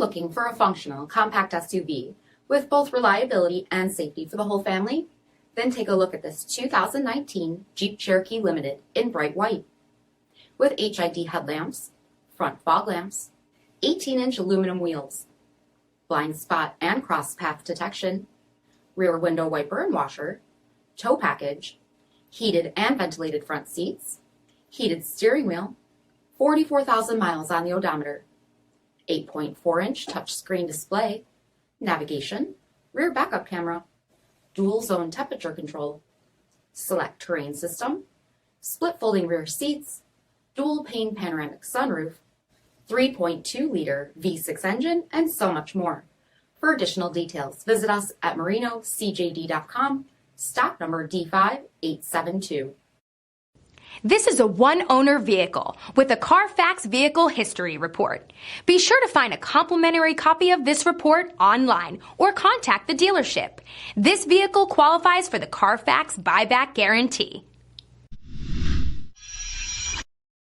looking for a functional compact SUV with both reliability and safety for the whole family? Then take a look at this 2019 Jeep Cherokee Limited in bright white. With HID headlamps, front fog lamps, 18-inch aluminum wheels, blind spot and cross path detection, rear window wiper and washer, tow package, heated and ventilated front seats, heated steering wheel, 44,000 miles on the odometer, 8.4-inch touchscreen display, navigation, rear backup camera, dual zone temperature control, SELEC-TERRAIN system, split folding rear seats, dual pane panoramic sunroof, 3.2-liter V6 engine, and so much more. For additional details, visit us at marinocjd.com, stock number D5872. This is a one-owner vehicle with a Carfax Vehicle History Report. Be sure to find a complimentary copy of this report online or contact the dealership. This vehicle qualifies for the Carfax Buyback Guarantee.